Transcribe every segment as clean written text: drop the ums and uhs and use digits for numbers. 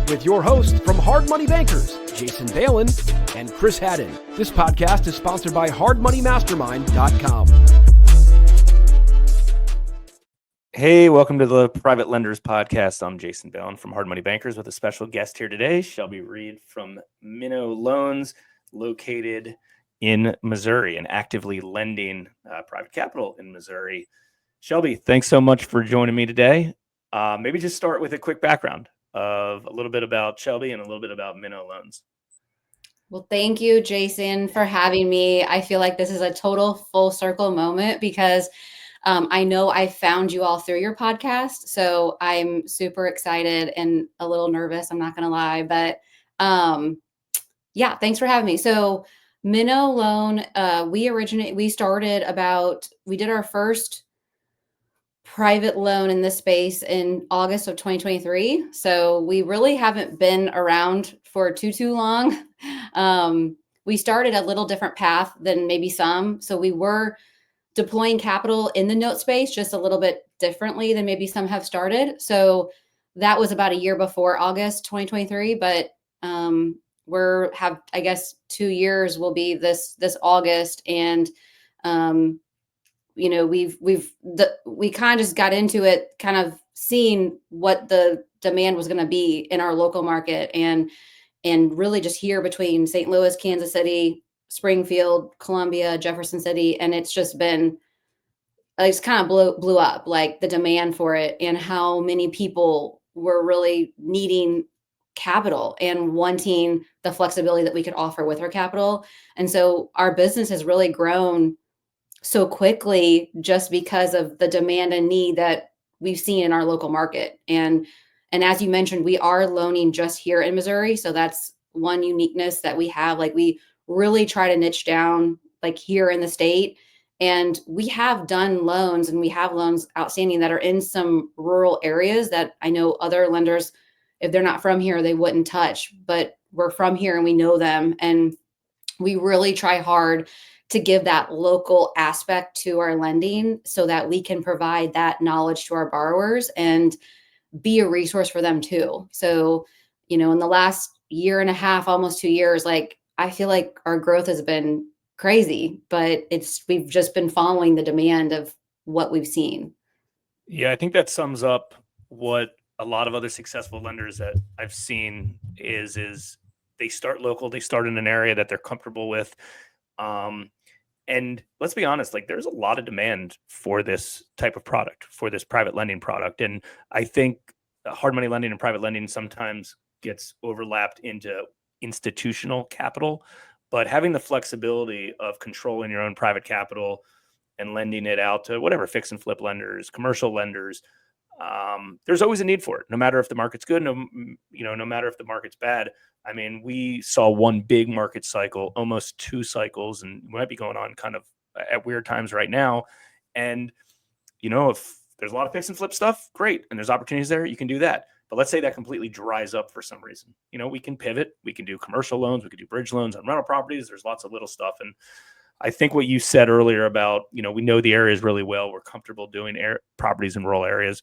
with your hosts from Hard Money Bankers, Jason Balin and Chris Haddon. This podcast is sponsored by hardmoneymastermind.com. Hey, welcome to the Private Lenders Podcast. I'm Jason Balin from Hard Money Bankers with a special guest here today, Shelby Reed from Minnow Loans, located in Missouri and actively lending private capital in Missouri. Shelby, thanks so much for joining me today. Maybe just start with a quick background of a little bit about Shelby and a little bit about Minnow Loans. Well, thank you, Jason, for having me. I feel like this is a total full circle moment because I know I found you all through your podcast. So I'm super excited and a little nervous. I'm not going to lie, but yeah, thanks for having me. So Minnow Loan, we did our first private loan in this space in August of 2023. So we really haven't been around for too long. We started a little different path than maybe some. So we were deploying capital in the note space just a little bit differently than maybe some have started. So that was about a year before August 2023, but I guess 2 years will be this August, and we kind of just got into it, kind of seeing what the demand was going to be in our local market, and really just here between St. Louis, Kansas City, Springfield, Columbia, Jefferson City, and it's just been, it's kind of blew up, like the demand for it and how many people were really needing capital and wanting the flexibility that we could offer with our capital. And so our business has really grown so quickly just because of the demand and need that we've seen in our local market. And as you mentioned, we are loaning just here in Missouri. So that's one uniqueness that we have. Like, we really try to niche down like here in the state. And we have done loans, and we have loans outstanding that are in some rural areas that I know other lenders, if they're not from here, they wouldn't touch, but we're from here and we know them. And we really try hard to give that local aspect to our lending so that we can provide that knowledge to our borrowers and be a resource for them too. So, in the last year and a half, almost 2 years, like, I feel like our growth has been crazy, but we've just been following the demand of what we've seen. Yeah, I think that sums up what a lot of other successful lenders that I've seen is they start local, they start in an area that they're comfortable with. And let's be honest, like, there's a lot of demand for this type of product, for this private lending product. And I think hard money lending and private lending sometimes gets overlapped into institutional capital, but having the flexibility of controlling your own private capital and lending it out to whatever fix and flip lenders, commercial lenders, there's always a need for it, no matter if the market's good, no matter if the market's bad. I mean, we saw one big market cycle, almost 2 cycles, and we might be going on kind of at weird times right now. And, if there's a lot of fix and flip stuff, great. And there's opportunities there, you can do that. But let's say that completely dries up for some reason. We can pivot. We can do commercial loans. We can do bridge loans on rental properties. There's lots of little stuff. And I think what you said earlier about, we know the areas really well. We're comfortable doing properties in rural areas.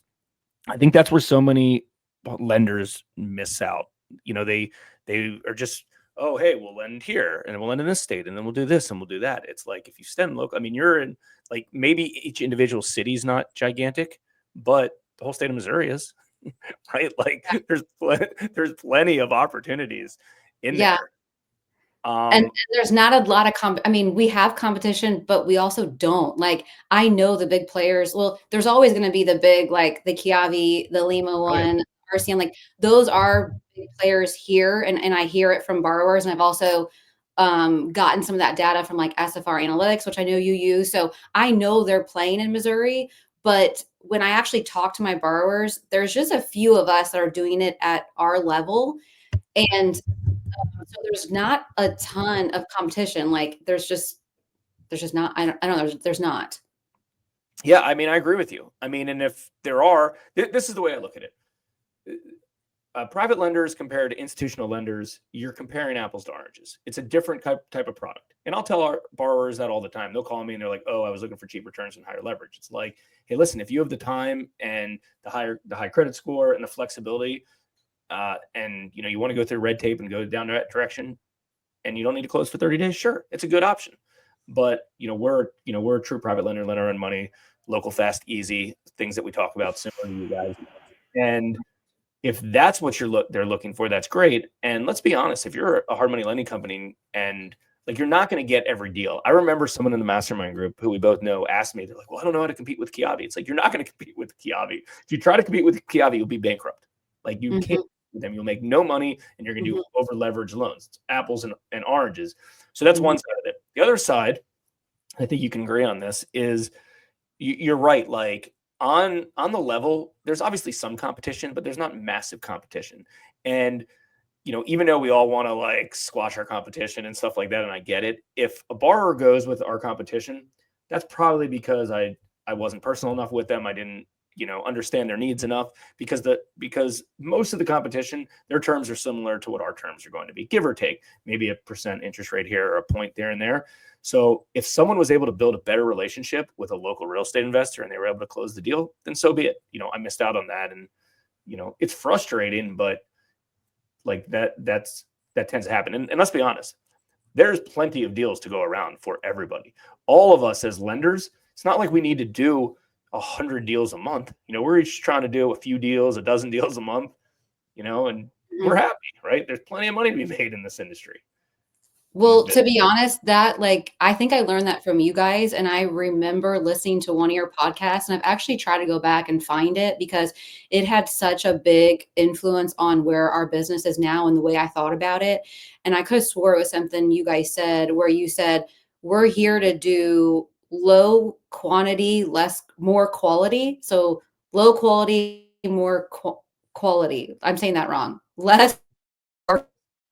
I think that's where so many lenders miss out. They are just, oh, hey, we'll lend here and we'll lend in this state and then we'll do this and we'll do that. It's like, if you stand local, I mean, you're in, like, maybe each individual city is not gigantic, but the whole state of Missouri is. Right? Like, there's plenty of opportunities in there. And there's not a lot of we have competition, but we also don't. Like, I know the big players. Well, there's always going to be the big, like the Kiavi, the Lima one, RCN, like, those are big players here. And I hear it from borrowers. And I've also gotten some of that data from like SFR Analytics, which I know you use. So I know they're playing in Missouri. But when I actually talk to my borrowers, there's just a few of us that are doing it at our level. And so there's not a ton of competition. Like, there's just not, I don't know. There's not. Yeah. I mean, I agree with you. I mean, and if there are, this is the way I look at it. Private lenders compared to institutional lenders, you're comparing apples to oranges. It's a different type of product. And I'll tell our borrowers that all the time. They'll call me and they're like, oh, I was looking for cheap returns and higher leverage. It's like, hey, listen, if you have the time and the high credit score and the flexibility, and you want to go through red tape and go down that direction, and you don't need to close for 30 days, sure, it's a good option. But we're a true private lender on money, local, fast, easy, things that we talk about similar to you guys. And if that's what they're looking for, that's great. And let's be honest, if you're a hard money lending company and you're not going to get every deal. I remember someone in the Mastermind group who we both know asked me, they're like, well, I don't know how to compete with Kiavi. It's like, you're not going to compete with Kiavi. If you try to compete with Kiavi, you'll be bankrupt. You can't with them. You'll make no money and you're going to do over leveraged loans. It's apples and oranges. So that's one side of it. The other side, I think you can agree on this, is you're right. On the level, there's obviously some competition, but there's not massive competition. And, even though we all want to squash our competition and stuff like that, and I get it, if a borrower goes with our competition, that's probably because I wasn't personal enough with them. I didn't, understand their needs enough, because most of the competition, their terms are similar to what our terms are going to be, give or take, maybe a % interest rate here or a point there and there. So if someone was able to build a better relationship with a local real estate investor and they were able to close the deal, then so be it. I missed out on that. And, it's frustrating, but that tends to happen. And let's be honest, there's plenty of deals to go around for everybody. All of us as lenders, it's not like we need to do 100 deals a month. We're each trying to do a few deals, a dozen deals a month, and we're happy, right? There's plenty of money to be made in this industry. Well, to be honest, that I think I learned that from you guys. And I remember listening to one of your podcasts, and I've actually tried to go back and find it because it had such a big influence on where our business is now and the way I thought about it. And I could have swore it was something you guys said, where you said, we're here to do low quantity, more quality. So low quality, more quality. I'm saying that wrong. Less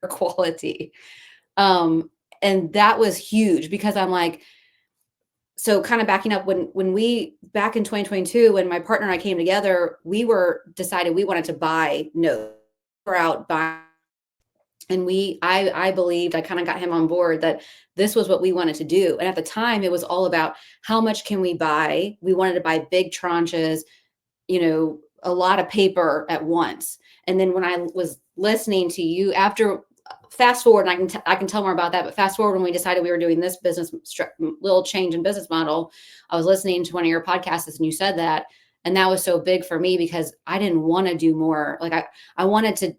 quality. And that was huge because I'm like, so kind of backing up when we back in 2022, when my partner and I came together, we decided we wanted to buy notes. We're out buying. And I believed, I kind of got him on board that this was what we wanted to do. And at the time it was all about how much can we buy? We wanted to buy big tranches, a lot of paper at once. And then when I was listening to you after, fast forward, and I can tell more about that, but fast forward when we decided we were doing this business, little change in business model, I was listening to one of your podcasts and you said that, and that was so big for me because I didn't want to do more. I want to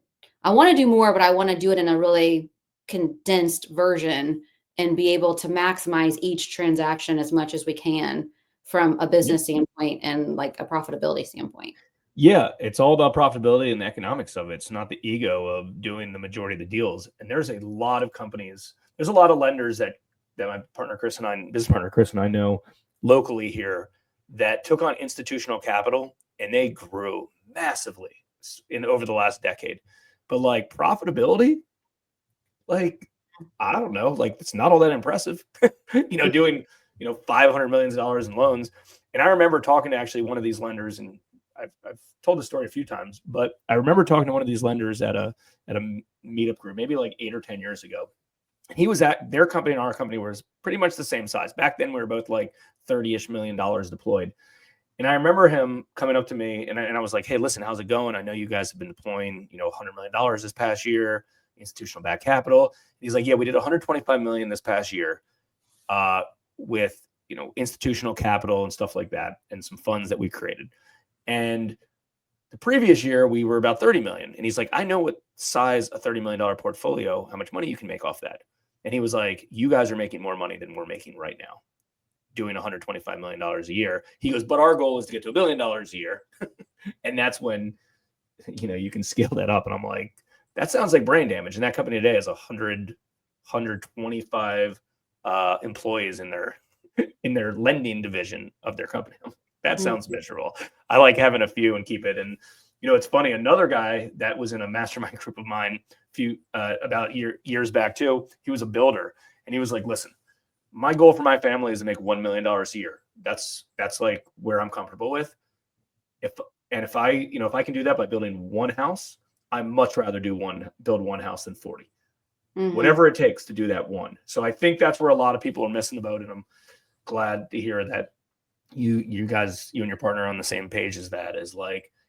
do more, but I want to do it in a really condensed version and be able to maximize each transaction as much as we can from a business standpoint and a profitability standpoint. Yeah, it's all about profitability and the economics of it. It's not the ego of doing the majority of the deals. And there's a lot of companies, there's a lot of lenders that my business partner Chris and I know locally here that took on institutional capital and they grew massively over the last decade. But profitability, I don't know, it's not all that impressive, doing, $500 million in loans. And I remember talking to actually one of these lenders, and I've told the story a few times, but I remember talking to one of these lenders at a meetup group, maybe 8 or 10 years ago. He was at their company and our company was pretty much the same size. Back then we were both $30-ish million deployed. And I remember him coming up to me and I was like, hey, listen, how's it going? I know you guys have been deploying, $100 million this past year, institutional back capital. He's like, yeah, we did 125 million this past year with, institutional capital and stuff like that and some funds that we created. And the previous year we were about 30 million. And he's like, I know what size a $30 million portfolio, how much money you can make off that. And he was like, you guys are making more money than we're making right now, doing $125 million a year. He goes, but our goal is to get to $1 billion a year. And that's when, you can scale that up. And I'm like, that sounds like brain damage. And that company today has 125 employees in their lending division of their company. That sounds miserable. I like having a few and keep it. And, it's funny. Another guy that was in a mastermind group of mine years back too, he was a builder. And he was like, listen, my goal for my family is to make $1 million a year. That's where I'm comfortable with. If I can do that by building one house, I much rather build one house than 40, whatever it takes to do that one. So I think that's where a lot of people are missing the boat. And I'm glad to hear that you guys, you and your partner are on the same page as that, is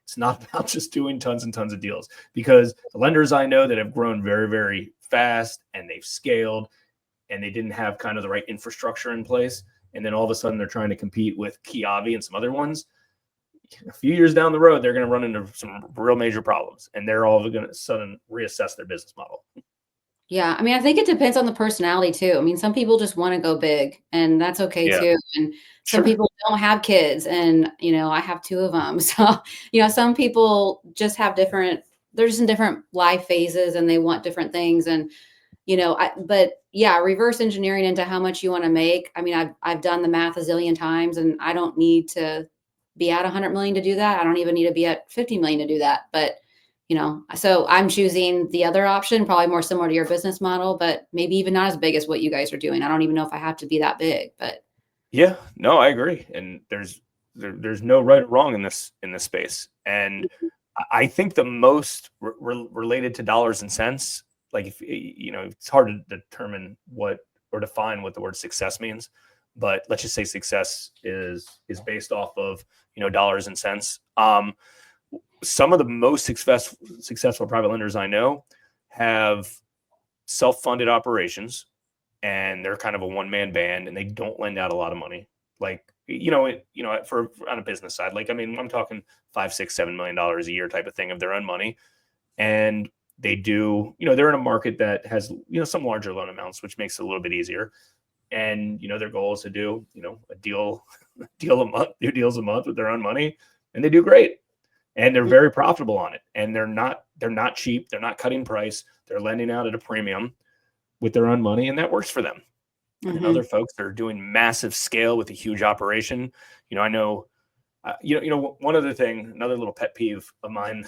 It's not about just doing tons and tons of deals, because the lenders I know that have grown very, very fast and they've scaled and they didn't have kind of the right infrastructure in place. And then all of a sudden they're trying to compete with Kiavi and some other ones. A few years down the road, they're going to run into some real major problems, and they're all going to suddenly reassess their business model. Yeah. I mean, I think it depends on the personality too. I mean, some people just want to go big, and that's okay Yeah. too. And some Sure. people don't have kids, and, I have 2 of them. So, some people just have they're just in different life phases and they want different things. And, but yeah, reverse engineering into how much you want to make. I mean, I've done the math a zillion times, and I don't need to be at 100 million to do that. I don't even need to be at 50 million to do that. But, so I'm choosing the other option, probably more similar to your business model, but maybe even not as big as what you guys are doing. I don't even know if I have to be that big, but yeah, no, I agree. And there's no right or wrong in this space. And I think the most related to dollars and cents, like, if it's hard to determine what or define what the word success means, but let's just say success is based off of dollars and cents. Some of the most successful private lenders I know have self-funded operations, and they're kind of a one-man band, and they don't lend out a lot of money. Like, for on a business side, like, I mean, I'm talking $5, $6, $7 million a year type of thing of their own money. And they do, they're in a market that has, some larger loan amounts, which makes it a little bit easier. And, their goal is to do, a deal a month, 2 deals a month with their own money, and they do great. And they're very profitable on it. And they're not cheap. They're not cutting price. They're lending out at a premium with their own money, and that works for them. mm-hmm. And other folks that are doing massive scale with a huge operation. I know, one other thing, another little pet peeve of mine,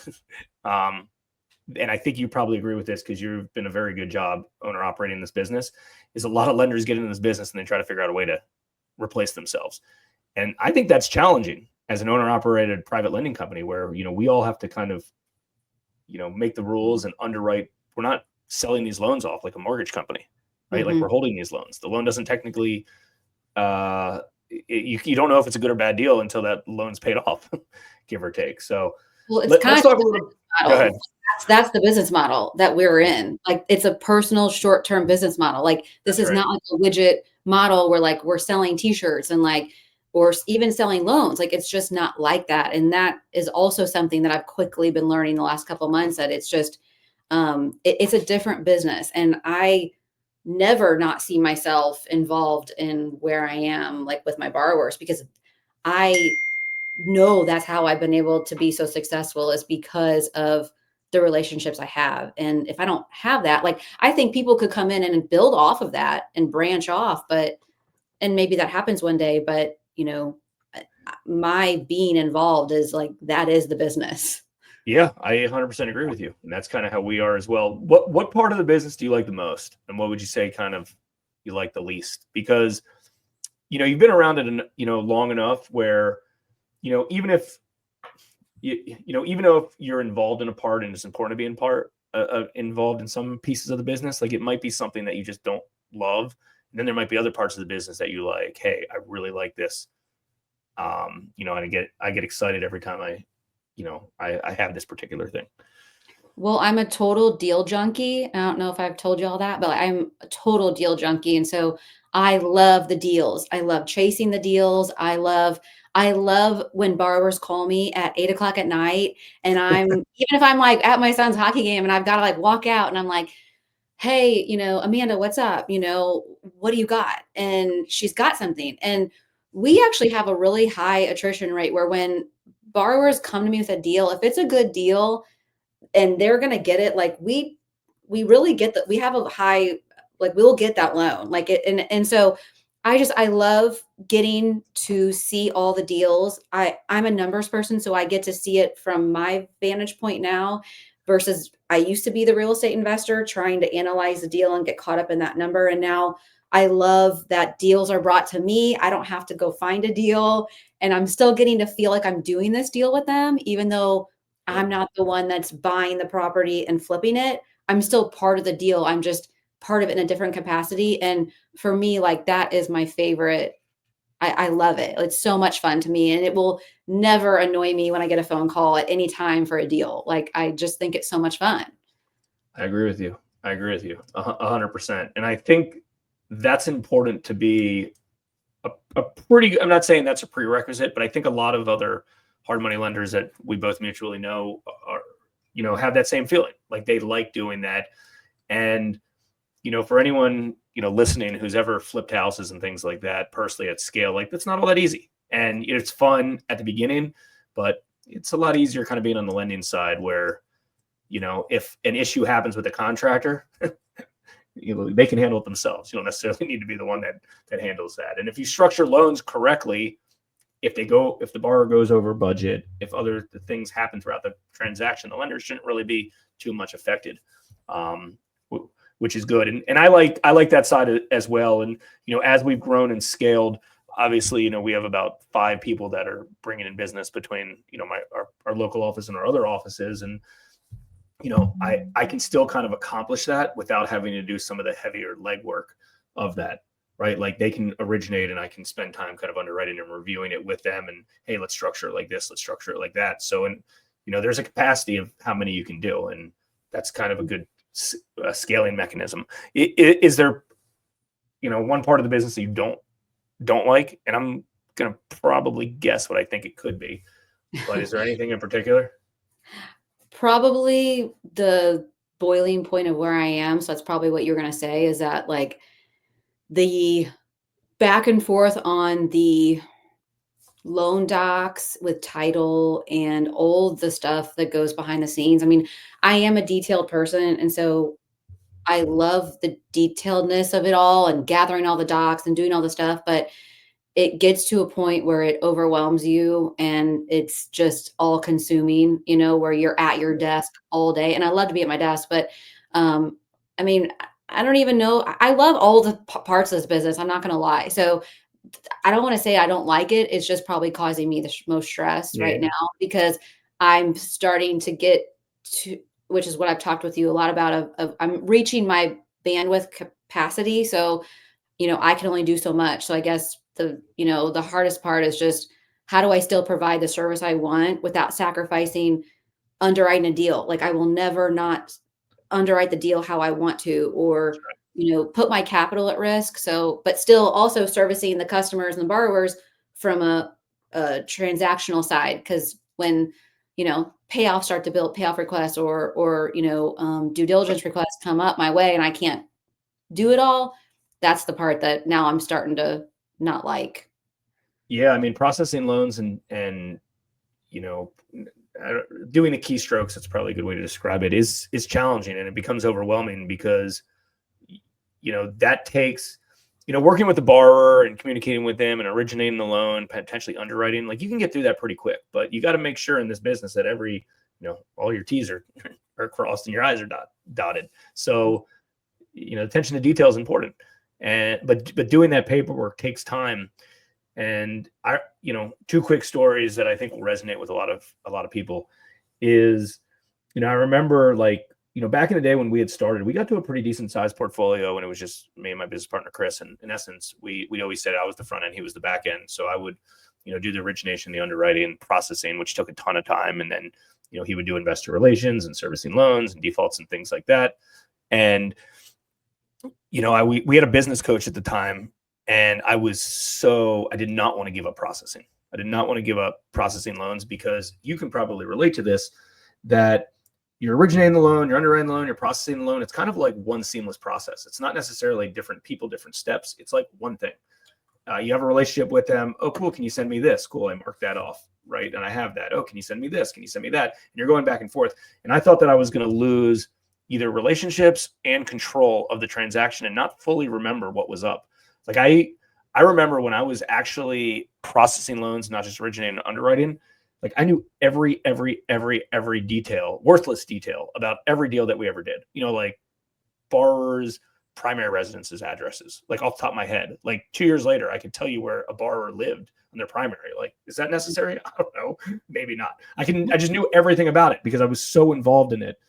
and I think you probably agree with this because you've been a very good job owner operating this business, is a lot of lenders get into this business and they try to figure out a way to replace themselves. And I think that's challenging as an owner operated private lending company, where, we all have to kind of, make the rules and underwrite. We're not selling these loans off like a mortgage company, right? Mm-hmm. Like, we're holding these loans. The loan doesn't technically, you don't know if it's a good or bad deal until that loan's paid off, give or take. So well, it's let's kind talk of a little. Go ahead. That's the business model that we're in. Like, it's a personal short-term business model. Like, this is not like a widget model where, like, we're selling t-shirts and, like, or even selling loans. Like, it's just not like that. And that is also something that I've quickly been learning the last couple of months, that it's just, it's a different business. And I never not see myself involved in where I am, like, with my borrowers, because I know that's how I've been able to be so successful, is because of the relationships I have. And if I don't have that, like, I think people could come in and build off of that and branch off, and maybe that happens one day, but my being involved is like, that is the business. Yeah, I 100% agree with you. And that's kind of how we are as well. What part of the business do you like the most? And what would you say kind of you like the least? Because, you've been around it, long enough where, even if, even though if you're involved in a part and it's important to be involved in some pieces of the business, like, it might be something that you just don't love. And then there might be other parts of the business that you like. Hey, I really like this. And I get excited every time I have this particular thing. Well, I'm a total deal junkie. I don't know if I've told you all that, but I'm a total deal junkie. And so I love the deals. I love chasing the deals. I love when borrowers call me at 8:00 at night, and even if I'm like at my son's hockey game and I've got to like walk out and I'm like, hey, Amanda, what's up? What do you got? And she's got something. And we actually have a really high attrition rate, where when borrowers come to me with a deal, if it's a good deal and they're going to get it, like, we really get that. We have a high, like, we'll get that loan. Like, it. And so I love getting to see all the deals. I'm a numbers person, so I get to see it from my vantage point now, versus I used to be the real estate investor trying to analyze the deal and get caught up in that number. And now I love that deals are brought to me. I don't have to go find a deal, and I'm still getting to feel like I'm doing this deal with them, even though I'm not the one that's buying the property and flipping it. I'm still part of the deal. I'm just part of it in a different capacity. And for me, like, that is my favorite I love it. It's so much fun to me, and it will never annoy me when I get a phone call at any time for a deal. Like, I just think it's so much fun. I agree with you. 100%. And I think that's important to be a pretty, I'm not saying that's a prerequisite, but I think a lot of other hard money lenders that we both mutually know are, have that same feeling. Like, they like doing that. And, for anyone, listening who's ever flipped houses and things like that personally at scale, like, that's not all that easy. And it's fun at the beginning, but it's a lot easier kind of being on the lending side where, if an issue happens with a contractor, they can handle it themselves. You don't necessarily need to be the one that handles that. And if you structure loans correctly, if the borrower goes over budget, if other things happen throughout the transaction, the lender shouldn't really be too much affected, which is good. And I like that side as well. And, as we've grown and scaled, obviously, we have about 5 people that are bringing in business between, our local office and our other offices. And, I can still kind of accomplish that without having to do some of the heavier legwork of that, right? Like, they can originate and I can spend time kind of underwriting and reviewing it with them. And, hey, let's structure it like this. Let's structure it like that. So, and, there's a capacity of how many you can do. And that's kind of a good scaling mechanism. Is there, one part of the business that you don't like? And I'm going to probably guess what I think it could be, but is there anything in particular? Probably the boiling point of where I am. So that's probably what you're going to say, is that, like, the back and forth on the loan docs with title and all the stuff that goes behind the scenes. I mean, I am a detailed person, and so I love the detailedness of it all and gathering all the docs and doing all the stuff, but it gets to a point where it overwhelms you and it's just all consuming, where you're at your desk all day. And I love to be at my desk, but I mean, I don't even know. I love all the parts of this business. I'm not going to lie. So I don't want to say I don't like it. It's just probably causing me the most stress right now, because I'm starting to get to, which is what I've talked with you a lot about, of I'm reaching my bandwidth capacity. So, I can only do so much. So I guess the hardest part is just, how do I still provide the service I want without sacrificing underwriting a deal? Like, I will never not underwrite the deal how I want to, or, put my capital at risk. So, but still also servicing the customers and the borrowers from a transactional side. Cause when, payoffs start to build, payoff requests or due diligence requests come up my way and I can't do it all, that's the part that now I'm starting to not like. Yeah. I mean, processing loans and doing the keystrokes, that's probably a good way to describe it, is challenging, and it becomes overwhelming because, that takes, working with the borrower and communicating with them and originating the loan, potentially underwriting. Like, you can get through that pretty quick, but you got to make sure in this business that all your T's are crossed and your I's are dotted. So, attention to detail is important. But doing that paperwork takes time. And 2 quick stories that I think will resonate with a lot of people is, I remember, like, back in the day when we had started, we got to a pretty decent sized portfolio, and it was just me and my business partner, Chris. And in essence, we always said I was the front end, he was the back end. So I would, do the origination, the underwriting, processing, which took a ton of time. And then, he would do investor relations and servicing loans and defaults and things like that. And, we had a business coach at the time, and I did not want to give up processing. I did not want to give up processing loans, because you can probably relate to this, that you're originating the loan, you're underwriting the loan, you're processing the loan. It's kind of like one seamless process. It's not necessarily different people, different steps. It's like one thing. You have a relationship with them. Oh, cool. Can you send me this? Cool. I marked that off. Right. And I have that. Oh, can you send me this? Can you send me that? And you're going back and forth. And I thought that I was going to lose either relationships and control of the transaction and not fully remember what was up. Like, I remember when I was actually processing loans, not just originating and underwriting, like, I knew every detail, worthless detail about every deal that we ever did, like borrowers' primary residences, addresses, like off the top of my head. Like, 2 years later, I could tell you where a borrower lived on their primary. Like, is that necessary? I don't know. Maybe not. I just knew everything about it because I was so involved in it.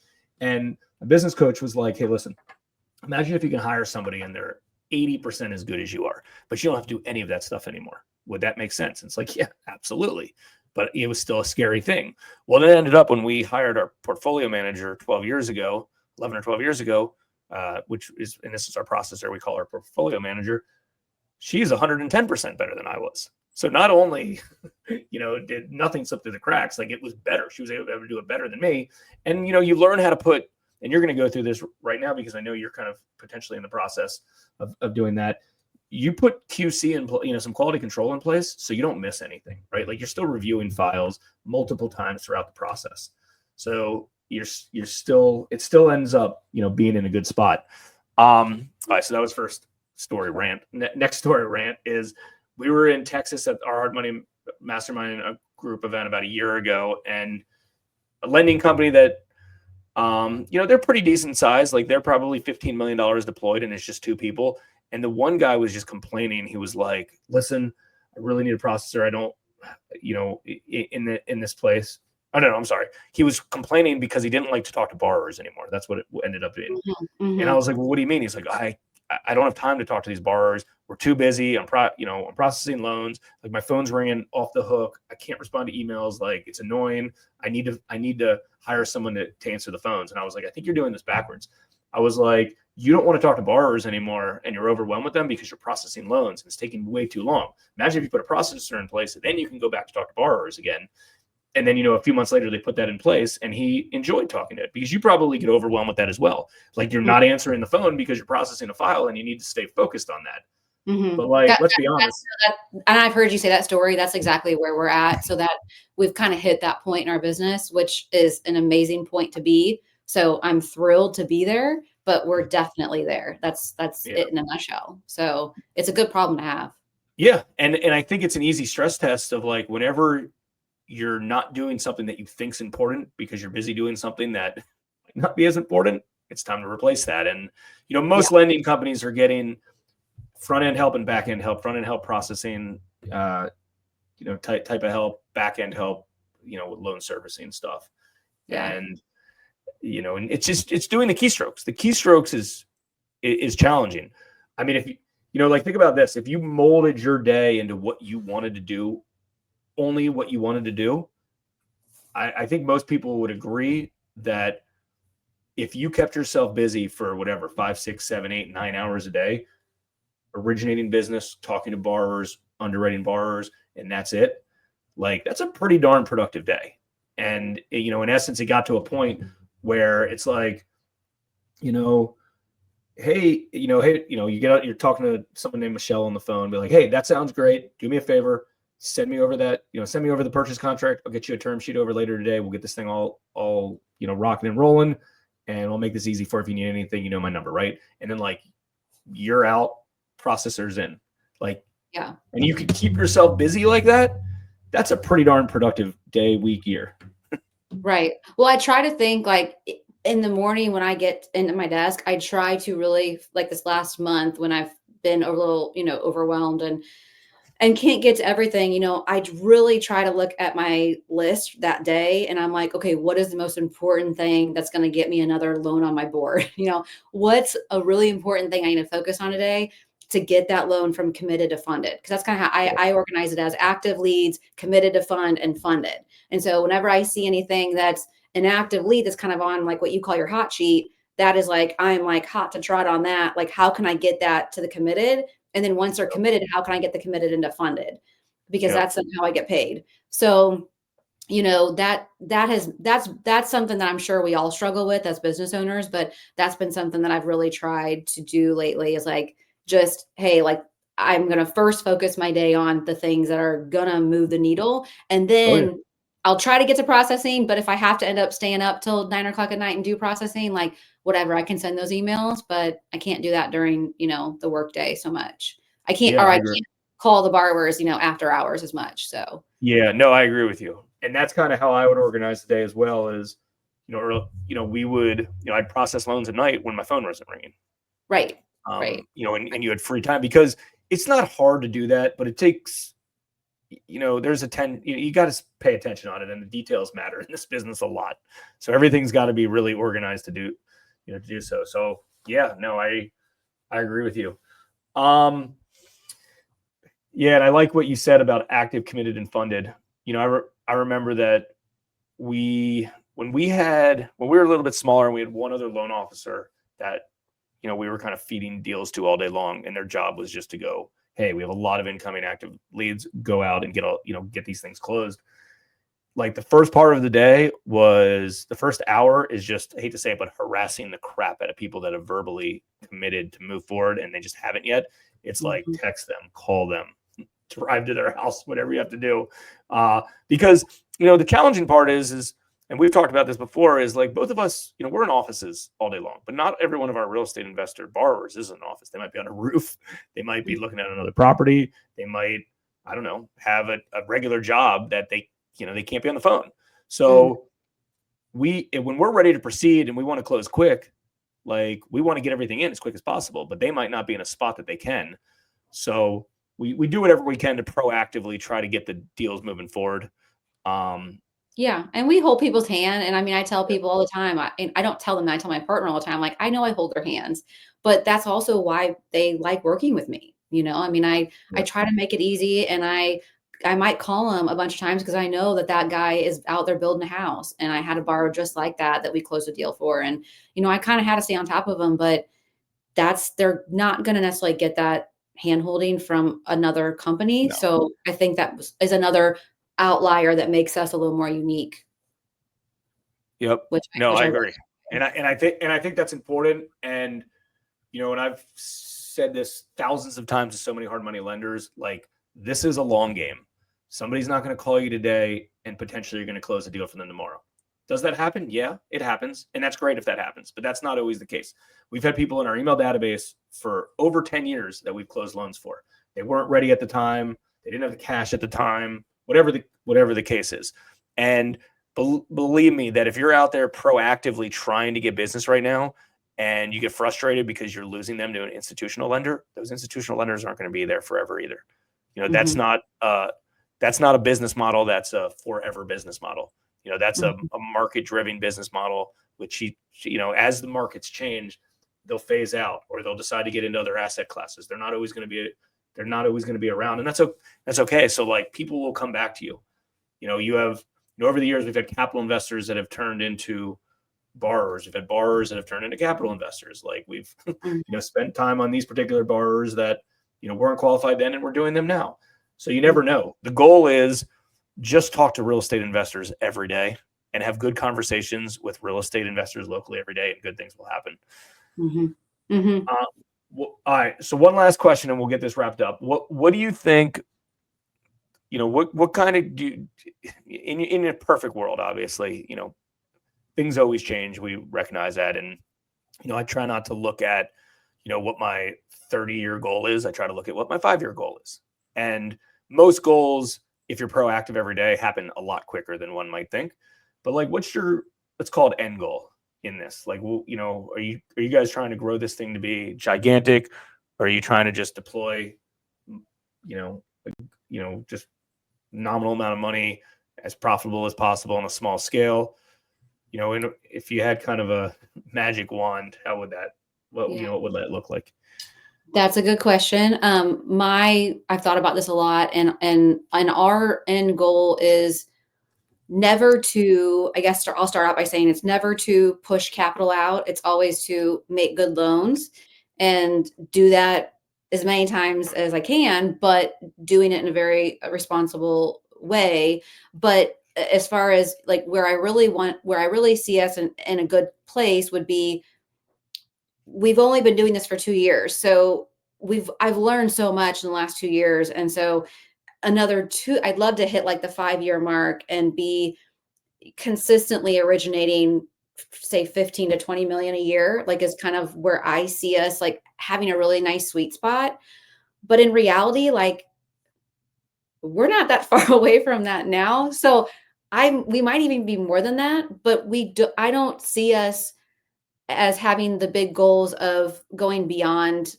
And a business coach was like, hey, listen, imagine if you can hire somebody and they're 80% as good as you are, but you don't have to do any of that stuff anymore. Would that make sense? And it's like, yeah, absolutely. But it was still a scary thing. Well, it ended up when we hired our portfolio manager 11 or 12 years ago, which is, and this is our processor, we call our portfolio manager. She's 110% better than I was. So not only, did nothing slip through the cracks, like it was better. She was able to do it better than me. And, you learn how to put, and you're going to go through this right now because I know you're kind of potentially in the process of doing that. You put QC and some quality control in place so you don't miss anything, right? Like you're still reviewing files multiple times throughout the process. So it still ends up, being in a good spot. All right. So that was first story rant. Next story rant is we were in Texas at our Hard Money Mastermind group event about a year ago, and a lending company that, they're pretty decent size. Like they're probably $15 million deployed and it's just two people. And the one guy was just complaining. He was like, listen, I really need a processor. I don't, in this place. Oh, no, I'm sorry. He was complaining because he didn't like to talk to borrowers anymore. That's what it ended up being. Mm-hmm, mm-hmm. And I was like, well, what do you mean? He's like, I don't have time to talk to these borrowers. We're too busy. I'm processing loans. Like my phone's ringing off the hook. I can't respond to emails. Like it's annoying. I need to hire someone to answer the phones. And I was like, I think you're doing this backwards. I was like, you don't want to talk to borrowers anymore and you're overwhelmed with them because you're processing loans and it's taking way too long. Imagine if you put a processor in place and then you can go back to talk to borrowers again. And then, a few months later, they put that in place and he enjoyed talking to it because you probably get overwhelmed with that as well. Like you're not answering the phone because you're processing a file and you need to stay focused on that. Mm-hmm. But let's be honest. And I've heard you say that story. That's exactly where we're at. So that we've kind of hit that point in our business, which is an amazing point to be. So I'm thrilled to be there, but we're definitely there. That's it in a nutshell. So it's a good problem to have. Yeah. And I think it's an easy stress test of like, whenever you're not doing something that you think's important because you're busy doing something that might not be as important, it's time to replace that. And, most lending companies are getting front-end help and back-end help, front-end help processing, type of help, back-end help, with loan servicing stuff. Yeah. And, and it's doing the keystrokes. The keystrokes is challenging. I mean, if think about this, if you molded your day into what you wanted to do, only what you wanted to do, I think most people would agree that if you kept yourself busy for whatever, 5, 6, 7, 8, 9 hours a day, originating business, talking to borrowers, underwriting borrowers, and that's it, like that's a pretty darn productive day. And, in essence, it got to a point where it's like, hey, you get out, you're talking to someone named Michelle on the phone, be like, hey, that sounds great. Do me a favor. Send me over the purchase contract. I'll get you a term sheet over later today. We'll get this thing all rocking and rolling, and we'll make this easy for if you need anything, my number, right? And then like you're out, processors in, like, yeah. And you can keep yourself busy like that. That's a pretty darn productive day, week, year. Right. Well, I try to think like in the morning when I get into my desk, I try to really, like this last month when I've been a little, overwhelmed and can't get to everything, I really try to look at my list that day and I'm like, okay, what is the most important thing that's going to get me another loan on my board? What's a really important thing I need to focus on today to get that loan from committed to funded? Because that's kind of how I organize it, as active leads, committed to fund, and funded. And so whenever I see anything that's an active lead that's kind of on like what you call your hot sheet, that is like, I'm like hot to trot on that. Like, how can I get that to the committed? And then once they're committed, how can I get the committed into funded? Because that's how I get paid. So, that's something that I'm sure we all struggle with as business owners, but that's been something that I've really tried to do lately is like, just, hey, like I'm going to first focus my day on the things that are going to move the needle. And then I'll try to get to processing. But if I have to end up staying up till 9 o'clock at night and do processing, like whatever, I can send those emails, but I can't do that during, the workday so much. I can't, I can't call the borrowers, after hours as much. So yeah, no, I agree with you. And that's kind of how I would organize the day as well is, we would, I'd process loans at night when my phone wasn't ringing. Right. And you had free time because it's not hard to do that, but it takes, there's you got to pay attention on it, and the details matter in this business a lot. So everything's got to be really organized to do, to do so. So yeah, no, I agree with you. Yeah, and I like what you said about active, committed, and funded. I remember that when we were a little bit smaller and we had one other loan officer that, we were kind of feeding deals to all day long, and their job was just to go, hey, we have a lot of incoming active leads, go out and get these things closed. Like the first part of the day was the first hour is just, I hate to say it, but harassing the crap out of people that have verbally committed to move forward and they just haven't yet. It's like text them, call them, drive to their house, whatever you have to do. Because, the challenging part is, and we've talked about this before, is like both of us, we're in offices all day long, but not every one of our real estate investor borrowers is in an office. They might be on a roof. They might be looking at another property. They might, I don't know, have a regular job that they can't be on the phone. So when we're ready to proceed and we want to close quick, like we want to get everything in as quick as possible, but they might not be in a spot that they can. So we do whatever we can to proactively try to get the deals moving forward. Yeah. And we hold people's hand. And I mean, I tell people all the time, I don't tell them that, I tell my partner all the time, like, I know I hold their hands, but that's also why they like working with me. I mean, I try to make it easy, and I might call him a bunch of times because I know that guy is out there building a house, and I had a borrower just like that we closed a deal for. And, I kind of had to stay on top of them, but they're not going to necessarily get that hand holding from another company. No. So I think that is another outlier that makes us a little more unique. Yep. I agree. And I think that's important. And, and I've said this thousands of times to so many hard money lenders, like this is a long game. Somebody's not going to call you today and potentially you're going to close a deal for them tomorrow. Does that happen? Yeah, it happens. And that's great if that happens, but that's not always the case. We've had people in our email database for over 10 years that we've closed loans for. They weren't ready at the time. They didn't have the cash at the time, whatever the case is. And believe me that if you're out there proactively trying to get business right now and you get frustrated because you're losing them to an institutional lender, those institutional lenders aren't going to be there forever either. That's not a business model. That's a forever business model. That's a market-driven business model, which as the markets change, they'll phase out or they'll decide to get into other asset classes. They're not always going to be around, and that's okay. So like people will come back to you. You have over the years we've had capital investors that have turned into borrowers. We've had borrowers that have turned into capital investors. Like we've spent time on these particular borrowers that weren't qualified then and we're doing them now. So you never know. The goal is just talk to real estate investors every day and have good conversations with real estate investors locally every day, and good things will happen. All right. So one last question and we'll get this wrapped up. What do you think, what kind of in a perfect world, obviously, things always change. We recognize that. And, I try not to look at, what my 30-year goal is. I try to look at what my 5-year goal is. And most goals, if you're proactive every day, happen a lot quicker than one might think. But like, what's your, let's call it end goal in this? Like, are you guys trying to grow this thing to be gigantic? Or are you trying to just deploy, just nominal amount of money as profitable as possible on a small scale? And if you had kind of a magic wand, how would that, what would that look like? That's a good question. I've thought about this a lot, and our end goal is never to, I guess I'll start out by saying it's never to push capital out. It's always to make good loans and do that as many times as I can, but doing it in a very responsible way. But as far as like where I really see us in a good place would be, we've only been doing this for 2 years. So I've learned so much in the last 2 years. And so another 2, I'd love to hit like the 5-year mark and be consistently originating, say 15 to 20 million a year, like is kind of where I see us like having a really nice sweet spot. But in reality, like we're not that far away from that now. So we might even be more than that, but I don't see us as having the big goals of going beyond,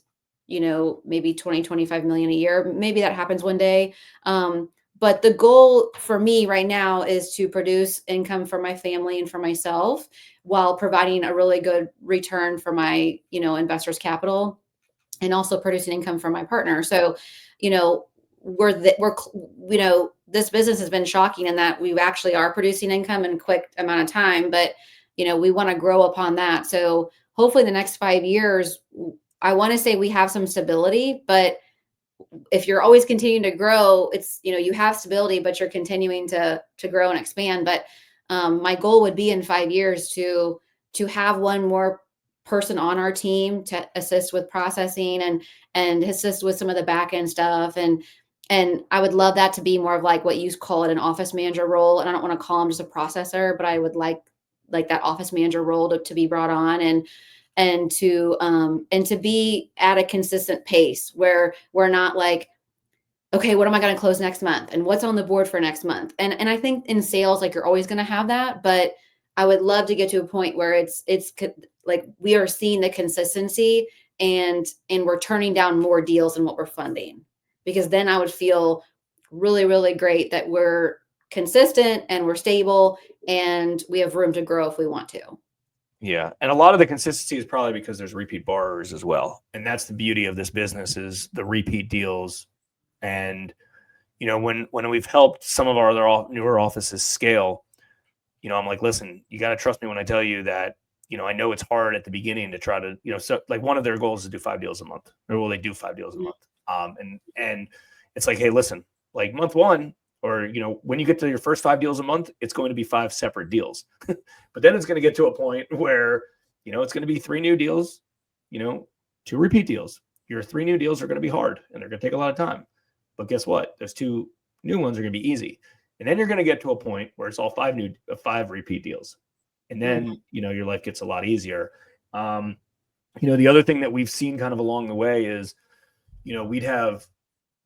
maybe 20, 25 million a year. Maybe that happens one day. But the goal for me right now is to produce income for my family and for myself while providing a really good return for my, investors' capital. and also producing income from my partner. So, this business has been shocking in that we actually are producing income in a quick amount of time, but, we want to grow upon that. So hopefully the next 5 years, I want to say we have some stability, but if you're always continuing to grow, it's, you have stability, but you're continuing to grow and expand. But my goal would be in 5 years to have one more person on our team to assist with processing and assist with some of the back end stuff. And I would love that to be more of like what you call it, an office manager role. And I don't want to call him just a processor, but I would like that office manager role to be brought on and to be at a consistent pace where we're not like, okay, what am I going to close next month? And what's on the board for next month? And I think in sales, like, you're always going to have that, but I would love to get to a point where it's like we are seeing the consistency and we're turning down more deals than what we're funding, because then I would feel really, really great that we're consistent and we're stable and we have room to grow if we want to. Yeah. And a lot of the consistency is probably because there's repeat borrowers as well. And that's the beauty of this business, is the repeat deals. And, when we've helped some of our other newer offices scale, I'm like, listen, you got to trust me when I tell you that, I know it's hard at the beginning to try to, so like one of their goals is to do 5 deals a month, or will they do 5 deals a month? And it's like, hey, listen, like month one, or, when you get to your first 5 deals a month, it's going to be 5 separate deals. But then it's going to get to a point where, it's going to be 3 new deals, 2 repeat deals. Your 3 new deals are going to be hard and they're going to take a lot of time. But guess what? Those 2 new ones are going to be easy. And then you're going to get to a point where it's all 5 repeat deals. And then, your life gets a lot easier. The other thing that we've seen kind of along the way is, we'd have,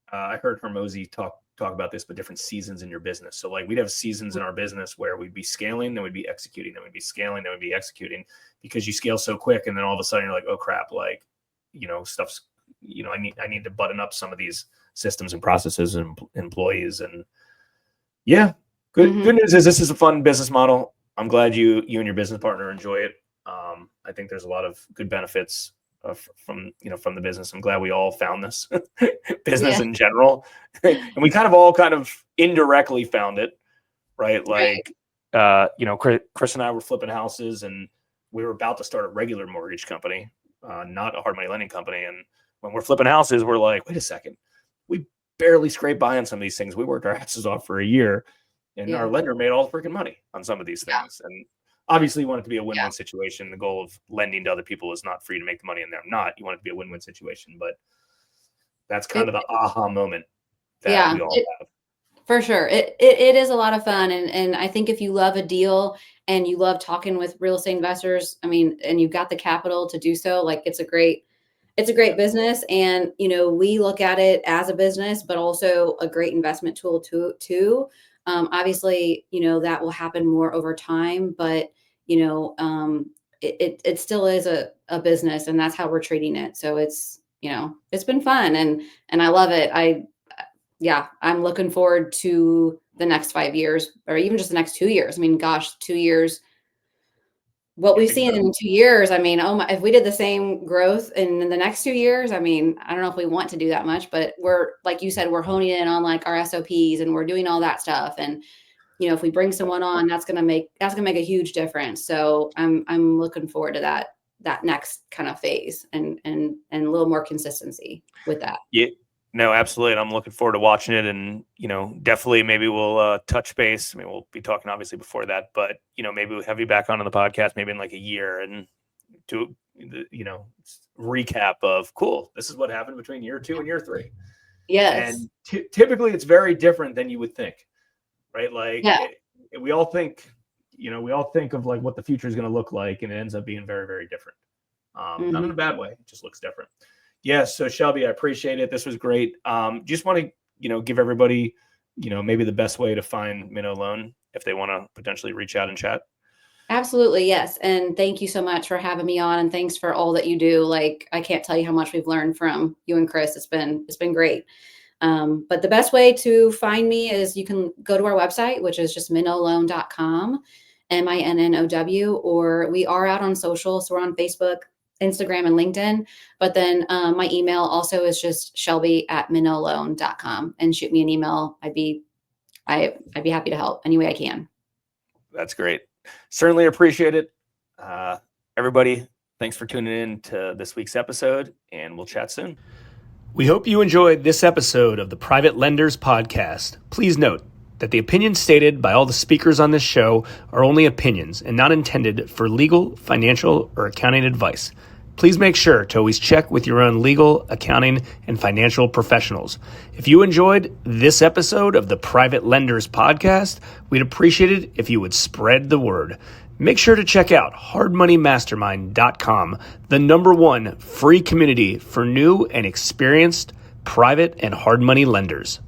I heard Hermosi talk about this, but different seasons in your business. So like we'd have seasons in our business where we'd be scaling, then we'd be executing, then we'd be scaling, then we'd be executing, because you scale so quick. And then all of a sudden you're like, oh crap, like, stuff's, I need to button up some of these systems and processes and employees. And yeah, good news is this is a fun business model. I'm glad you and your business partner enjoy it. I think there's a lot of good benefits from the business. I'm glad we all found this business in general. And we kind of indirectly found it, right? Like, Chris and I were flipping houses and we were about to start a regular mortgage company, not a hard money lending company. And when we're flipping houses, we're like, wait a second, we barely scraped by on some of these things. We worked our asses off for a year and our lender made all the freaking money on some of these things. And obviously you want it to be a win-win situation. The goal of lending to other people is not for you to make the money and they're not. You want it to be a win-win situation, but that's kind of the aha moment that we all have. For sure. It is a lot of fun. And I think if you love a deal and you love talking with real estate investors, and you've got the capital to do so, like it's a great business. And, we look at it as a business, but also a great investment tool too. Obviously, that will happen more over time, but, it still is a business, and that's how we're treating it. So it's, it's been fun and I love it. I'm looking forward to the next 5 years, or even just the next 2 years. 2 years, what we've seen in 2 years, if we did the same growth in the next 2 years, I don't know if we want to do that much, but we're, like you said, we're honing in on like our SOPs and we're doing all that stuff. And, if we bring someone on, that's going to make a huge difference. So I'm looking forward to that next kind of phase and a little more consistency with that. Yeah. No, absolutely. And I'm looking forward to watching it. And, definitely maybe we'll touch base. We'll be talking obviously before that, but, maybe we'll have you back on the podcast, maybe in like a year, and do, recap of, cool, this is what happened between year 2 and year 3. Yes. And typically it's very different than you would think, right? Like we all think of like what the future is going to look like, and it ends up being very, very different. Not in a bad way. It just looks different. Yes. So Shelby, I appreciate it. This was great. Just want to, give everybody, maybe the best way to find Minnow Loan if they want to potentially reach out and chat. Absolutely. Yes. And thank you so much for having me on, and thanks for all that you do. Like, I can't tell you how much we've learned from you and Chris. It's been great. But the best way to find me is you can go to our website, which is just minnowloan.com, MINNOW, or we are out on social. So we're on Facebook, Instagram and LinkedIn. But then my email also is just shelby@minnowloan.com, and shoot me an email. I'd be happy to help any way I can. That's great. Certainly appreciate it. Everybody, thanks for tuning in to this week's episode, and we'll chat soon. We hope you enjoyed this episode of the Private Lenders Podcast. Please note that the opinions stated by all the speakers on this show are only opinions and not intended for legal, financial, or accounting advice. Please make sure to always check with your own legal, accounting, and financial professionals. If you enjoyed this episode of the Private Lenders Podcast, we'd appreciate it if you would spread the word. Make sure to check out hardmoneymastermind.com, the #1 free community for new and experienced private and hard money lenders.